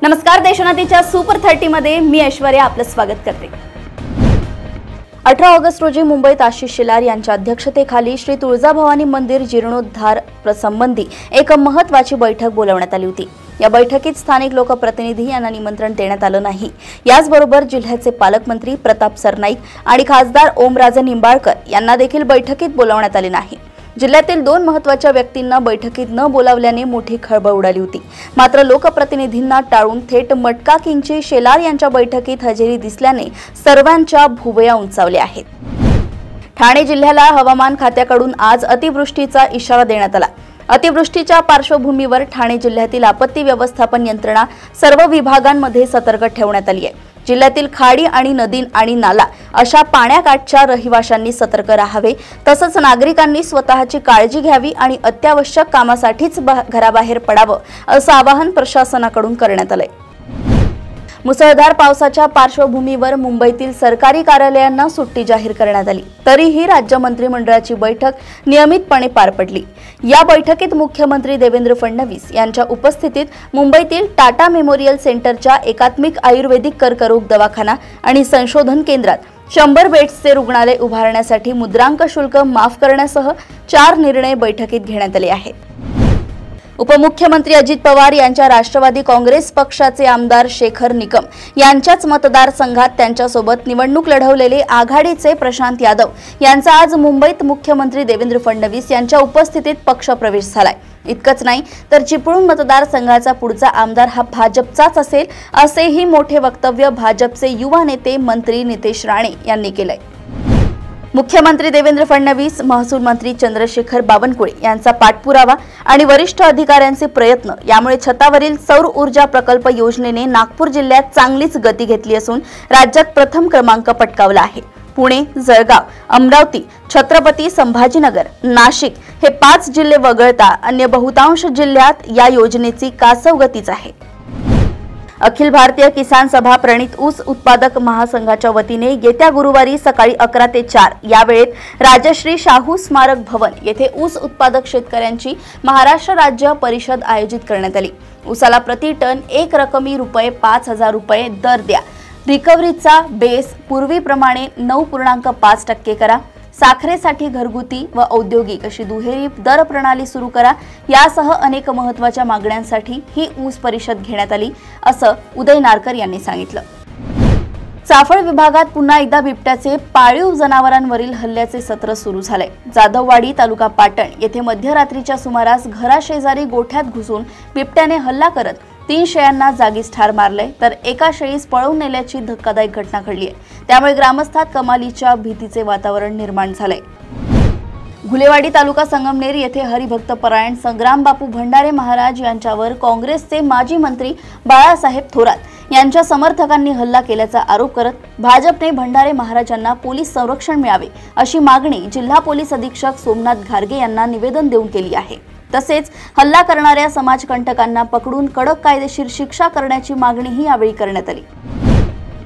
नमस्कार, देशोन्नतीच्या सुपर 30 मध्ये मी ऐश्वर्या आपलं स्वागत करते। 18 ऑगस्ट रोजी मुंबईत आशिष शेलार यांच्या अध्यक्षतेखाली श्री तुळजाभवानी मंदिर जीर्णोद्धार संबंधी एक महत्त्वाची बैठक बोलावण्यात आली होती। या बैठकीत स्थानिक लोकप्रतिनिधी यांना निमंत्रण देण्यात आलं नाही। याचबरोबर जिल्ह्याचे पालकमंत्री प्रताप सरनाईक आणि खासदार ओमराजे निंबाळकर यांना देखील बैठकीत बोलावण्यात आले नाही। जिल्ह्यातील 2 महत्त्वाच्या व्यक्तींना बैठकीत न बोलावल्याने मोठी खळबळ उडाली होती। मात्र लोकप्रतिनिधींना टाळून थेट मटका किंगची शेलार यांच्या बैठकीत हजेरी दिसल्याने सर्वांच्या भुवया उंचावल्या आहेत। ठाणे जिल्ह्याला हवामान खात्याकडून आज अतिवृष्टीचा इशारा देण्यात आला। अतिवृष्टीच्या पार्श्वभूमीवर ठाणे जिल्ह्यातील आपत्ती व्यवस्थापन यंत्रणा सर्व विभागांमध्ये सतर्क ठेवण्यात आली आहे। जिल्ह्यातील खाडी आणि नदी आणि नाला अशा पाण्याकाठच्या रहिवाशांनी सतर्क राहावे, तसंच नागरिकांनी स्वतःची काळजी घ्यावी आणि अत्यावश्यक कामासाठीच घराबाहेर पडावं असं आवाहन प्रशासनाकडून करण्यात आलंय। मुसळधार पावसाच्या पार्श्वभूमीवर मुंबईतील सरकारी कार्यालयांना सुट्टी जाहीर करण्यात आली। तरीही राज्य मंत्रिमंडळाची बैठक नियमितपणे पार पडली। या बैठकीत मुख्यमंत्री देवेंद्र फडणवीस यांच्या उपस्थितीत मुंबईतील टाटा मेमोरियल सेंटरच्या एकात्मिक आयुर्वेदिक कर्करोग दवाखाना आणि संशोधन केंद्रात 100 बेड्सचे रुग्णालय उभारण्यासाठी मुद्रांक शुल्क माफ करण्यासह 4 निर्णय बैठकीत घेण्यात आले आहेत। उपमुख्यमंत्री अजित पवार यांच्या राष्ट्रवादी काँग्रेस पक्षाचे आमदार शेखर निकम यांच्याच मतदारसंघात त्यांच्यासोबत निवडणूक लढवलेले आघाडीचे प्रशांत यादव यांचा आज मुंबईत मुख्यमंत्री देवेंद्र फडणवीस यांच्या उपस्थितीत पक्षप्रवेश झालाय। इतकंच नाही तर चिपळूण मतदारसंघाचा पुढचा आमदार हा भाजपचाच असेल असेही मोठे वक्तव्य भाजपचे युवा नेते मंत्री नितेश राणे यांनी केलंय। मुख्यमंत्री देवेंद्र फडणवीस, महसूल मंत्री चंद्रशेखर बावनकुळे यांचा पाठपुरावा आणि वरिष्ठ अधिकाऱ्यांचे प्रयत्न यामुळे छतावरील सौर ऊर्जा प्रकल्प योजनेने नागपूर जिल्ह्यात चांगलीच गती घेतली असून राज्यात प्रथम क्रमांक पटकावला आहे। पुणे, जळगाव, अमरावती, छत्रपती संभाजीनगर, नाशिक हे 5 जिल्हे वगळता अन्य बहुतांश जिल्ह्यात या योजनेची कासव गतीच आहे। अखिल भारतीय किसान सभा प्रणित ऊस उत्पादक महासंघाच्या वतीने येत्या गुरुवारी सकाळी 11 ते 4 या वेळेत राजश्री शाहू स्मारक भवन येथे ऊस उत्पादक शेतकऱ्यांची महाराष्ट्र राज्य परिषद आयोजित करण्यात आली। ऊसाला प्रति टन एक रकमी रुपये 5,000 रुपये दर द्या। रिकव्हरीचा बेस पूर्वीप्रमाणे 9.5% करा। साखरेसाठी घरगुती व औद्योगिक अशी दुहेरी दर प्रणाली सुरू करा। यासह अनेक महत्त्वाच्या मागण्यांसाठी ही ऊस परिषद घेण्यात आली असं उदय नारकर यांनी सांगितलं। चाफळ विभागात पुन्हा एकदा बिबट्याचे पाळीव जनावरांवरील हल्ल्याचे सत्र सुरू झाले। जाधववाडी तालुका पाटण येथे मध्यरात्रीच्या सुमारास घराशेजारी गोठ्यात घुसून बिबट्याने हल्ला करत 3 शेळ्यांना जागीच ठार मारले, तर एका शेळीस पळवून नेल्याची धक्कादायक घटना घडली आहे। त्यामुळे ग्रामस्थात कमालीच्या भीतीचे वातावरण निर्माण झाले। घुलेवाडी तालुका संगमनेर येथे हरिभक्त परायण संग्राम बापू भंडारे महाराज यांच्यावर काँग्रेसचे माजी मंत्री बाळासाहेब थोरात यांच्या समर्थकांनी हल्ला केल्याचा आरोप करत भाजपने भंडारे महाराजांना पोलीस संरक्षण मिळावे अशी मागणी जिल्हा पोलीस अधीक्षक सोमनाथ घारगे यांना निवेदन देऊन केली आहे। तसेच हल्ला करणाऱ्या समाजकंटकांना पकडून कडक कायदेशीर शिक्षा करण्याची मागणीही यावेळी करण्यात आली।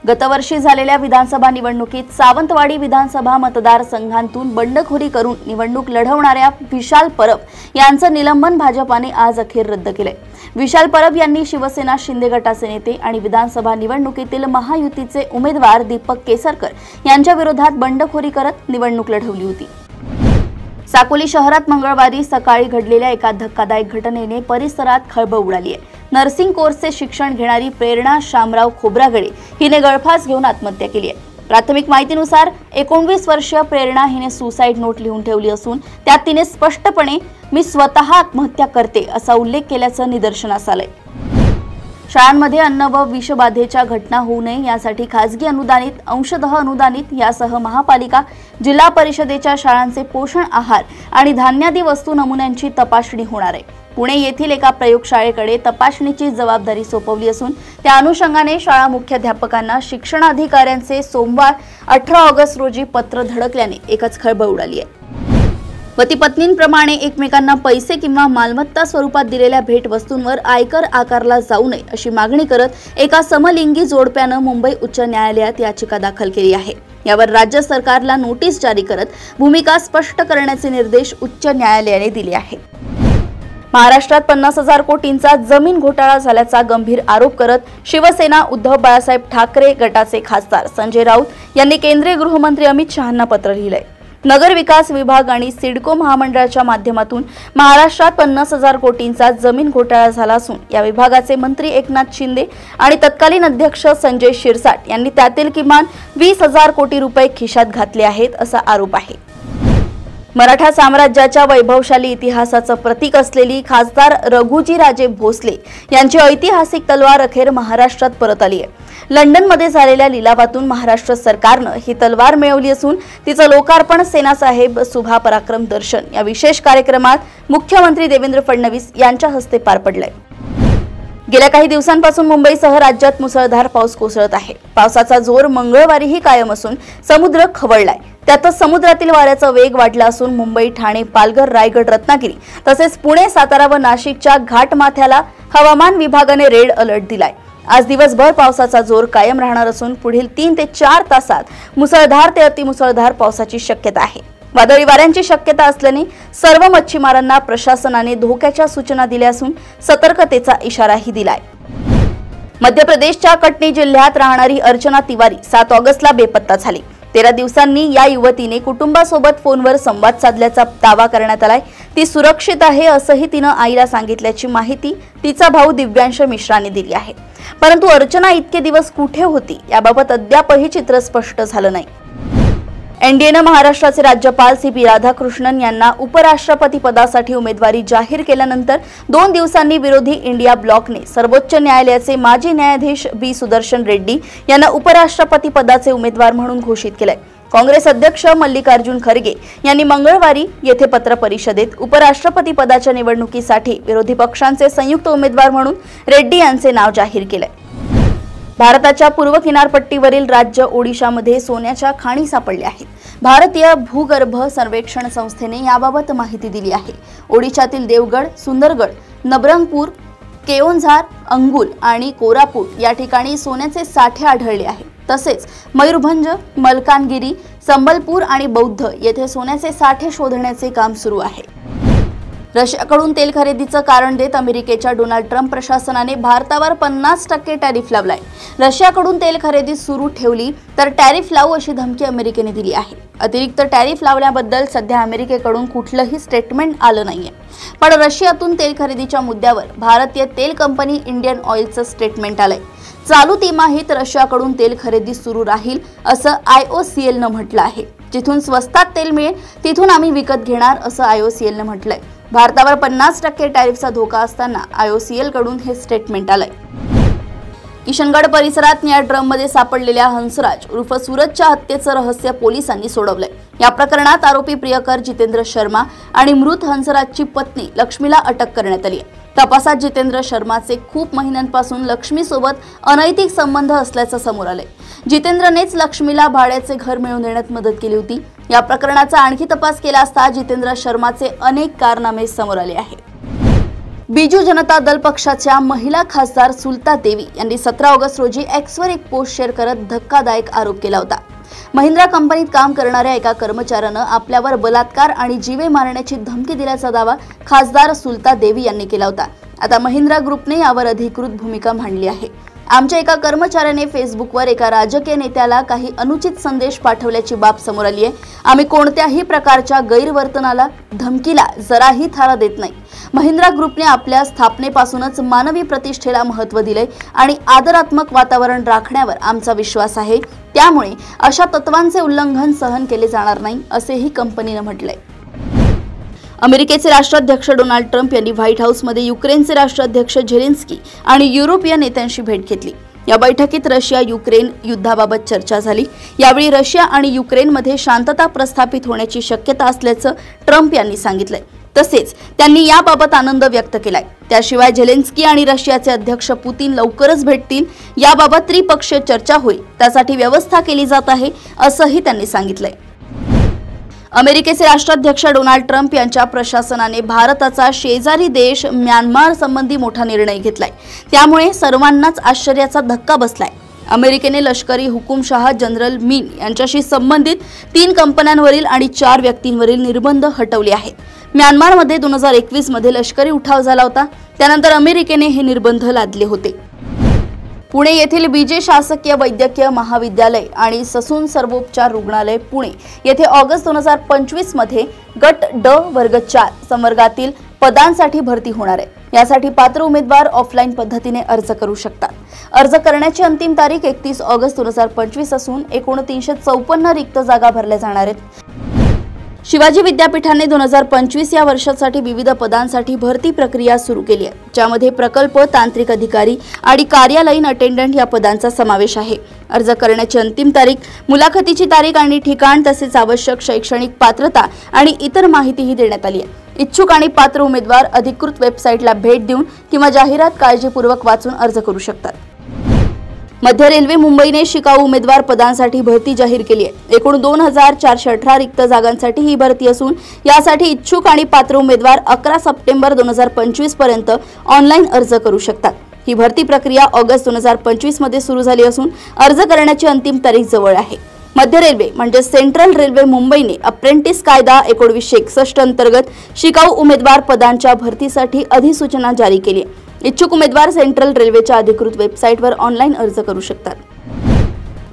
गतवर्षी झालेल्या विधानसभा निवडणुकीत सावंतवाडी विधानसभा मतदारसंघातून बंडखोरी करून निवडणूक लढवणाऱ्या विशाल परब यांचं निलंबन भाजपाने आज अखेर रद्द केलंय। विशाल परब यांनी शिवसेना शिंदे गटाचे नेते आणि विधानसभा निवडणुकीतील महायुतीचे उमेदवार दीपक केसरकर यांच्या विरोधात बंडखोरी करत निवडणूक लढवली होती। साकोली शहरात मंगळवारी सकाळी घडलेल्या एका धक्कादायक घटनेने परिसरात खळबळ उडाली आहे। नर्सिंग कोर्सचे शिक्षण घेणारी प्रेरणा शामराव खोब्रागडे हिने गळफास घेऊन आत्महत्या केली आहे। प्राथमिक माहितीनुसार 19 वर्षीय प्रेरणा हिने सुसाईड नोट लिहून ठेवली असून त्यात तिने स्पष्टपणे मी स्वतः आत्महत्या करते असा उल्लेख केल्याचं निदर्शनास आलंय। शाळांमध्ये अन्न व विषबाधेच्या घटना होऊ नये यासाठी खासगी अनुदानित, अंशतः अनुदानित यासह महापालिका, जिल्हा परिषदेच्या शाळांचे पोषण आहार आणि धान्यादी वस्तू नमुन्यांची तपासणी होणार आहे। पुणे येथील एका प्रयोगशाळेकडे तपासणीची जबाबदारी सोपवली असून त्या अनुषंगाने शाळा मुख्याध्यापकांना शिक्षणाधिकाऱ्यांचे सोमवार 18 ऑगस्ट रोजी पत्र धडकल्याने एकच खळबळ उडाली आहे। पती पत्नींप्रमाणे एकमेकांना पैसे किंवा मालमत्ता स्वरूपात दिलेल्या भेटवस्तूंवर आयकर आकारला जाऊ नये अशी मागणी करत एका समलिंगी जोडप्यानं मुंबई उच्च न्यायालयात याचिका दाखल केली आहे। यावर राज्य सरकारला नोटीस जारी करत भूमिका स्पष्ट करण्याचे निर्देश उच्च न्यायालयाने दिले आहेत। महाराष्ट्रात 50,000 कोटींचा जमीन घोटाळा झाल्याचा गंभीर आरोप करत शिवसेना उद्धव बाळासाहेब ठाकरे गटाचे खासदार संजय राऊत यांनी केंद्रीय गृहमंत्री अमित शहांना पत्र लिहिलंय। नगर विकास विभाग आणि सिडको महामंडळाच्या माध्यमातून महाराष्ट्रात 50,000 कोटींचा जमीन घोटाळा झाला असून या विभागाचे मंत्री एकनाथ शिंदे आणि तत्कालीन अध्यक्ष संजय शिरसाट यांनी त्यातील किमान 20,000 कोटी रुपये खिशात घातले आहेत असा आरोप आहे। मराठा साम्राज्याच्या वैभवशाली इतिहासाचं प्रतीक असलेली खासदार रघुजीराजे भोसले यांची ऐतिहासिक तलवार अखेर महाराष्ट्रात परत आली आहे। लंडनमध्ये झालेल्या लिलावातून महाराष्ट्र सरकारनं ही तलवार मिळवली असून तिचं लोकार्पण सेनासाहेब सुभा पराक्रम दर्शन या विशेष कार्यक्रमात मुख्यमंत्री देवेंद्र फडणवीस यांच्या हस्ते पार पडलंय। गेल्या काही दिवसांपासून मुंबईसह राज्यात मुसळधार पाऊस कोसळत आहे। पावसाचा जोर मंगळवारीही कायम असून समुद्र खवळलाय। त्यातच समुद्रातील वाऱ्याचा वेग वाढला असून मुंबई, ठाणे, पालघर, रायगड, रत्नागिरी तसेच पुणे, सातारा व नाशिकच्या घाटमाथ्याला हवामान विभागाने रेड अलर्ट दिलाय। आज दिवसभर पावसाचा जोर कायम राहणार असून पुढील 3 ते 4 तासात मुसळधार ते अतिमुसळधार पावसाची शक्यता आहे। वादळी वाऱ्यांची शक्यता असल्याने सर्व मच्छीमारांना प्रशासनाने धोक्याच्या सूचना दिल्या असून सतर्कतेचा इशाराही दिलाय। मध्य प्रदेशच्या कटनी जिल्ह्यात राहणारी अर्चना तिवारी 7 ऑगस्टला बेपत्ता झाली। 13 दिवसांनी या युवतीने कुटुंबासोबत फोनवर संवाद साधल्याचा दावा करण्यात आलाय। ती सुरक्षित आहे असंही तिनं आईला सांगितल्याची माहिती तिचा भाऊ दिव्यांश मिश्राने दिली आहे। परंतु अर्चना इतके दिवस कुठे होती याबाबत अद्यापही चित्र स्पष्ट झालं नाही। एनडीएनं महाराष्ट्राचे राज्यपाल CP राधाकृष्णन यांना उपराष्ट्रपती पदासाठी उमेदवारी जाहीर केल्यानंतर 2 दिवसांनी विरोधी इंडिया ब्लॉकने सर्वोच्च न्यायालयाचे माजी न्यायाधीश B सुदर्शन रेड्डी यांना उपराष्ट्रपती पदाचे उमेदवार म्हणून घोषित केलंय। काँग्रेस अध्यक्ष मल्लिकार्जुन खरगे यांनी मंगळवारी येथे पत्र परिषदेत उपराष्ट्रपती पदाच्या निवडणुकीसाठी विरोधी पक्षांचे संयुक्त उमेदवार म्हणून रेड्डी यांचे नाव जाहीर केलंय। भारताच्या पूर्व किनारपट्टीवरील राज्य ओडिशामध्ये सोन्याच्या खाणी सापडल्या आहेत। भारतीय भूगर्भ सर्वेक्षण संस्थेने याबाबत माहिती दिली आहे। ओडिशातील देवगड, सुंदरगड, नबरंगपूर, केओंझार, अंगुल आणि कोरापूट या ठिकाणी सोन्याचे साठे आढळले आहेत। तसेच मयूरभंज, मलकानगिरी, संबलपूर आणि बौद्ध येथे सोन्याचे साठे शोधण्याचे काम सुरू आहे। रशियाकडून तेल खरेदीचं कारण देत अमेरिकेच्या डोनाल्ड ट्रम्प प्रशासनाने भारतावर 50% टॅरिफ लावलाय। रशियाकडून तेल खरेदी सुरू ठेवली तर टॅरिफ लावू अशी धमकी अमेरिकेने दिली आहे। अतिरिक्त टॅरिफ लावल्याबद्दल सध्या अमेरिकेकडून कुठलंही स्टेटमेंट आलं नाहीये। पण रशियातून तेल खरेदीच्या मुद्द्यावर भारतीय तेल कंपनी इंडियन ऑइलचं स्टेटमेंट आलंय। चालू तिमाहीत रशियाकडून तेल खरेदी सुरू राहील असं IOCLनं म्हटलं आहे। जिथून स्वस्तात तेल मिळेल तिथून आम्ही विकत घेणार असं IOCLनं म्हटलंय। भारतावर 50% टॅरिफचा धोका असताना IOCL कडून हे स्टेटमेंट आलंय। किशनगड परिसरात निळ्या ड्रममध्ये सापडलेल्या हंसराज उर्फ सूरजच्या हत्येचं रहस्य पोलिसांनी सोडवलंय। या प्रकरणात आरोपी प्रियकर जितेंद्र शर्मा आणि मृत हंसराजची पत्नी लक्ष्मीला अटक करण्यात आली आहे। तपासात जितेंद्र शर्माचे खूप महिन्यांपासून लक्ष्मीसोबत अनैतिक संबंध असल्याचं समोर आलंय। जितेंद्रनेच लक्ष्मीला भाड्याचे घर मिळवून देण्यात मदत केली होती। या प्रकरणाचा आणखी तपास केला असता जितेंद्र शर्माचे अनेक कारनामे समोर आले आहेत। बिजू जनता दल पक्षाच्या महिला खासदार सुलता देवी यांनी 17 ऑगस्ट रोजी एक्सवर एक पोस्ट शेअर करत धक्कादायक आरोप केला होता। महिंद्रा कंपनीत काम करणाऱ्या एका कर्मचाऱ्यानं आपल्यावर बलात्कार आणि जीवे मारण्याची धमकी दिल्याचा दावा खासदार सुलता देवी यांनी केला होता। आता महिंद्रा ग्रुपने यावर अधिकृत भूमिका मांडली आहे। आमच्या एका कर्मचाऱ्याने फेसबुकवर एका राजकीय नेत्याला काही अनुचित संदेश पाठवल्याची बाब समोर आली आहे। आम्ही कोणत्याही प्रकारच्या गैरवर्तनाला, धमकीला जराही थारा देत नाही। महिंद्रा ग्रुपने आपल्या स्थापनेपासूनच मानवी प्रतिष्ठेला महत्त्व दिले आणि आदरात्मक वातावरण राखण्यावर आमचा विश्वास आहे। त्यामुळे अशा तत्वांचे उल्लंघन सहन केले जाणार नाही असेही कंपनीने म्हटलंय। अमेरिकेचे राष्ट्राध्यक्ष डोनाल्ड ट्रम्प यांनी व्हाईट हाऊसमध्ये युक्रेनचे राष्ट्राध्यक्ष झेलेन्स्की आणि युरोपीय नेत्यांशी भेट घेतली। या बैठकीत रशिया युक्रेन युद्धाबाबत चर्चा झाली। यावेळी रशिया आणि युक्रेनमध्ये शांतता प्रस्थापित होण्याची शक्यता असल्याचं ट्रम्प यांनी सांगितलंय। तसेच त्यांनी याबाबत आनंद व्यक्त केलाय। त्याशिवाय झेलेन्स्की आणि रशियाचे अध्यक्ष पुतीन लवकरच भेटतील, याबाबत त्रिपक्षीय चर्चा होईल, त्यासाठी व्यवस्था केली जात आहे असंही त्यांनी सांगितलंय। अमेरिकेचे राष्ट्राध्यक्ष डोनाल्ड ट्रम्प यांच्या प्रशासनाने भारताचा शेजारी देश म्यानमार संबंधी मोठा निर्णय घेतलाय। त्यामुळे सर्वांनाच आश्चर्याचा धक्का बसलाय। अमेरिकेने लष्करी हुकुमशाह जनरल मीन यांच्याशी संबंधित 3 कंपन्यांवरील आणि 4 व्यक्तींवरील निर्बंध हटवले आहेत। म्यानमारमध्ये 2021 मध्ये लष्करी उठाव झाला होता। त्यानंतर अमेरिकेने हे निर्बंध लादले होते। पुणे येथील बीजे शासकीय वैद्यकीय महाविद्यालय आणि ससून सर्वोपचार रुग्णालय पुणे येथे ऑगस्ट 2025 मध्ये गट ड वर्ग 4 संवर्गातील पदांसाठी भरती होणार आहे। यासाठी पात्र उमेदवार ऑफलाईन पद्धतीने अर्ज करू शकतात। अर्ज करण्याची अंतिम तारीख 31 ऑगस्ट 2025 असून एकूण 354 रिक्त जागा भरल्या जाणार आहेत। शिवाजी विद्यापीठाने 2025 या वर्षासाठी विविध पदांसाठी भरती प्रक्रिया सुरू केली आहे, ज्यामध्ये प्रकल्प तांत्रिक अधिकारी आणि कार्यालयीन अटेंडंट या पदांचा समावेश आहे। अर्ज करण्याची अंतिम तारीख, मुलाखतीची तारीख आणि ठिकाण तसेच आवश्यक शैक्षणिक पात्रता आणि इतर माहितीही देण्यात आली आहे। इच्छुक आणि पात्र उमेदवार अधिकृत वेबसाईटला भेट देऊन किंवा जाहिरात काळजीपूर्वक वाचून अर्ज करू शकतात। मध्य रेल्वे मुंबईने शिकाऊ उमेदवार पदांसाठी भरती जाहीर केली आहे। एकूण 2418 रिक्त जागांसाठी ही भरती असून यासाठी इच्छुक आणि पात्र उमेदवार 11 सप्टेंबर 2025 पर्यंत ऑनलाईन अर्ज करू शकतात। ही भरती प्रक्रिया ऑगस्ट 2025 मध्ये सुरू झाली असून अर्ज करण्याची अंतिम तारीख जवळ आहे। मध्य रेल्वे म्हणजे सेंट्रल रेल्वे मुंबईने अप्रेंटिस कायदा 1961 अंतर्गत शिकाऊ उमेदवार पदांच्या भरतीसाठी अधिसूचना जारी केली आहे। इच्छुक उमेदवार सेंट्रल रेल्वेच्या अधिकृत वेबसाईटवर ऑनलाईन अर्ज करू शकतात।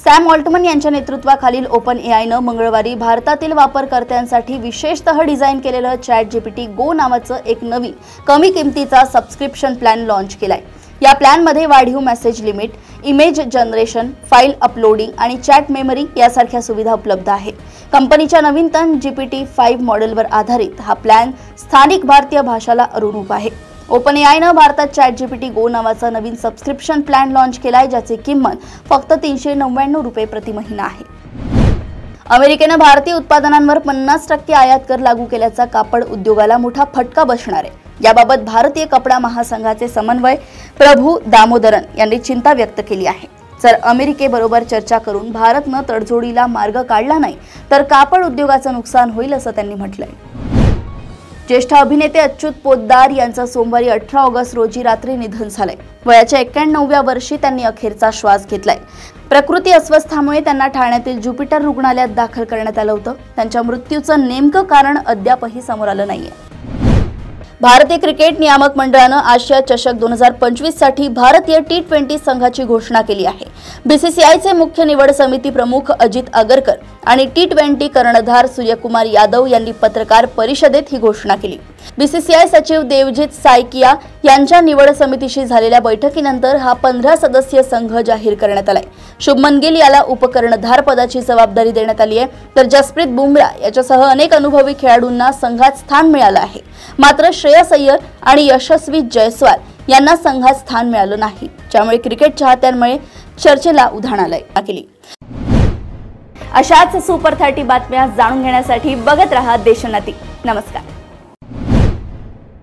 सॅम ऑल्टमन यांच्या नेतृत्वाखालील ओपन एआयनं मंगळवारी भारतातील वापरकर्त्यांसाठी विशेषतः डिझाईन केलेलं ChatGPT Go नावाचं एक नवीन कमी किमतीचा सबस्क्रिप्शन प्लॅन लॉन्च केलाय। या प्लॅनमध्ये वाढीव message limit, image generation, file uploading आणि चॅट मेमरी यासारख्या सुविधा उपलब्ध आहेत। कंपनीच्या नवीनतम GPT-5 मॉडेलवर आधारित हा प्लॅन स्थानिक भारतीय भाषाला अनुरूप आहे। ओपन एआयनं भारतात ChatGPT Go नावाचा नवीन सबस्क्रिप्शन प्लॅन लॉन्च केलाय, ज्याची किंमत फक्त 399 रुपये प्रति महिना आहे। अमेरिकेनं भारतीय उत्पादनांवर 50% आयात कर लागू केल्याचा कापड उद्योगाला मोठा फटका बसणार आहे। याबाबत भारतीय कपडा महासंघाचे समन्वय प्रभू दामोदरन यांनी चिंता व्यक्त केली आहे। जर अमेरिकेबरोबर चर्चा करून भारतनं तडजोडीला मार्ग काढला नाही तर कापड उद्योगाचं नुकसान होईल असं त्यांनी म्हटलंय। ज्येष्ठ अभिनेते अच्युत पोद्दार यांचं सोमवारी 18 ऑगस्ट रोजी रात्री निधन झालंय। वयाच्या 91व्या वर्षी त्यांनी अखेरचा श्वास घेतलाय। प्रकृती अस्वस्थामुळे त्यांना ठाण्यातील ज्युपिटर रुग्णालयात दाखल करण्यात आलं होतं। त्यांच्या मृत्यूचं नेमकं कारण अद्यापही समोर आलं नाहीये। भारतीय क्रिकेट नियामक मंडळानं आशिया चषक 2025 साठी भारतीय T20 संघाची घोषणा केली आहे। बीसीसीआयचे मुख्य निवड समिती प्रमुख अजित आगरकर आणि T20 कर्णधार सूर्यकुमार यादव यांनी पत्रकार परिषदेत ही घोषणा केली। बीसीसीआय सचिव देवजीत सायकिया यांच्या निवड समितीशी झालेल्या बैठकीनंतर हा 15 सदस्यीय संघ जाहीर करण्यात आलाय। शुभमन गिल याला उपकर्णधार पदाची जबाबदारी देण्यात आली आहे, तर जसप्रीत बुमराह याच्यासह अनेक अनुभवी खेळाडूंना संघात स्थान मिळालं आहे। मात्र श्रेयस अय्यर आणि यशस्वी जयस्वाल यांना संघात स्थान मिळालं नाही, ज्यामुळे क्रिकेट चाहत्यांमुळे चर्चेला उधाण आलंय। अशाच सुपर 30 बातम्या जाणून घेण्यासाठी बघत रहा देशोन्नती। नमस्कार।